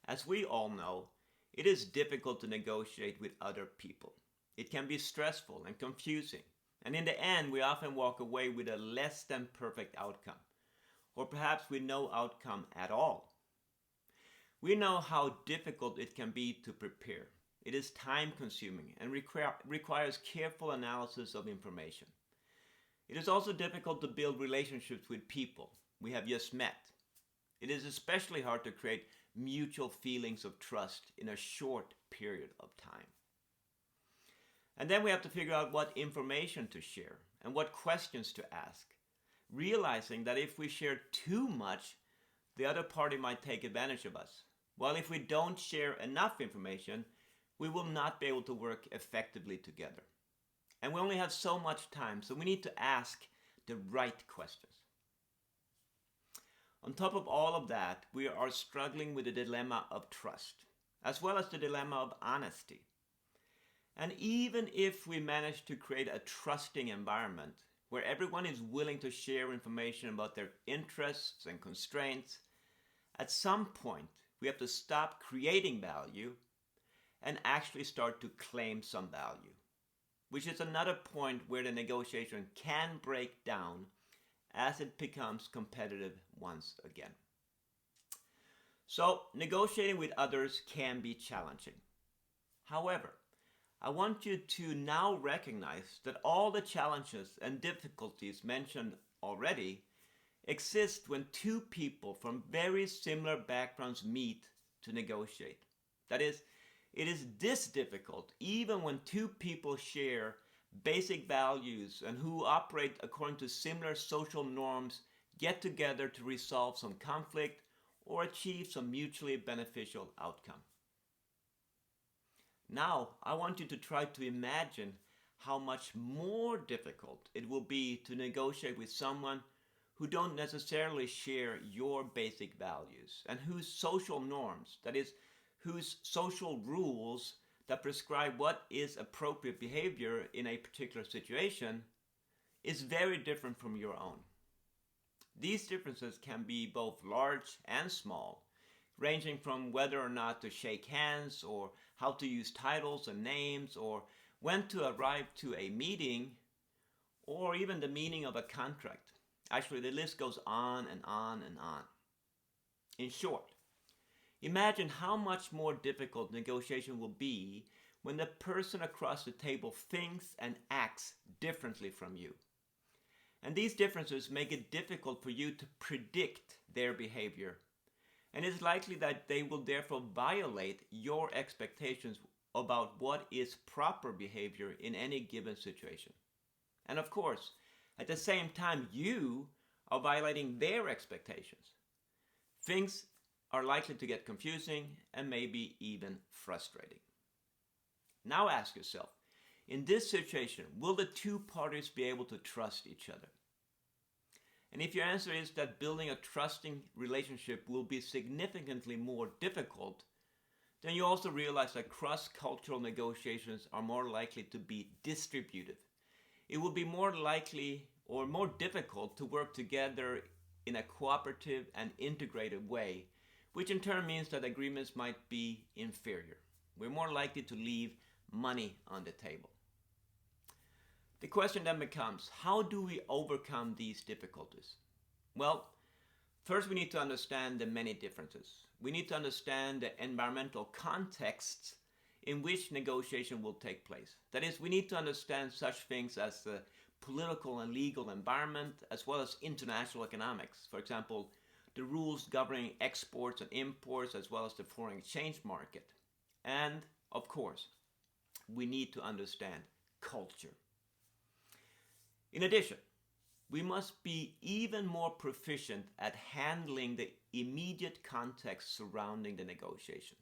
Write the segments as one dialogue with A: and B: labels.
A: As we all know, it is difficult to negotiate with other people. It can be stressful and confusing, and in the end, we often walk away with a less than perfect outcome, or perhaps with no outcome at all. We know how difficult it can be to prepare. It is time consuming and requires careful analysis of information. It is also difficult to build relationships with people we have just met. It is especially hard to create mutual feelings of trust in a short period of time. And then we have to figure out what information to share and what questions to ask, realizing that if we share too much, the other party might take advantage of us. While if we don't share enough information, we will not be able to work effectively together. And we only have so much time, so we need to ask the right questions. On top of all of that, we are struggling with the dilemma of trust, as well as the dilemma of honesty. And even if we manage to create a trusting environment where everyone is willing to share information about their interests and constraints, at some point we have to stop creating value and actually start to claim some value, which is another point where the negotiation can break down as it becomes competitive once again. So, negotiating with others can be challenging. However, I want you to now recognize that all the challenges and difficulties mentioned already exist when two people from very similar backgrounds meet to negotiate. That is, it is this difficult even when two people share basic values and who operate according to similar social norms get together to resolve some conflict or achieve some mutually beneficial outcome. Now, I want you to try to imagine how much more difficult it will be to negotiate with someone who don't necessarily share your basic values and whose social norms, that is, whose social rules that prescribe what is appropriate behavior in a particular situation, is very different from your own. These differences can be both large and small, ranging from whether or not to shake hands, or how to use titles and names, or when to arrive to a meeting, or even the meaning of a contract. Actually, the list goes on and on and on. In short, imagine how much more difficult negotiation will be when the person across the table thinks and acts differently from you. And these differences make it difficult for you to predict their behavior. And it's likely that they will therefore violate your expectations about what is proper behavior in any given situation. And of course, at the same time, you are violating their expectations. Things are likely to get confusing and maybe even frustrating. Now ask yourself, in this situation, will the two parties be able to trust each other? And if your answer is that building a trusting relationship will be significantly more difficult, then you also realize that cross-cultural negotiations are more likely to be distributive. It will be more likely or more difficult to work together in a cooperative and integrated way, which in turn means that agreements might be inferior. We're more likely to leave money on the table. The question then becomes, how do we overcome these difficulties? Well, first we need to understand the many differences. We need to understand the environmental contexts in which negotiation will take place. That is, we need to understand such things as the political and legal environment, as well as international economics. For example, the rules governing exports and imports, as well as the foreign exchange market. And, of course, we need to understand culture. In addition, we must be even more proficient at handling the immediate context surrounding the negotiation.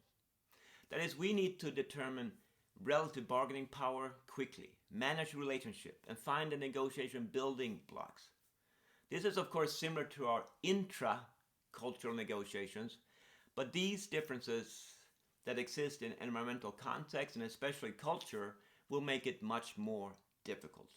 A: That is, we need to determine relative bargaining power quickly, manage relationship, and find the negotiation building blocks. This is, of course, similar to our intra-cultural negotiations, but these differences that exist in environmental context and especially culture will make it much more difficult.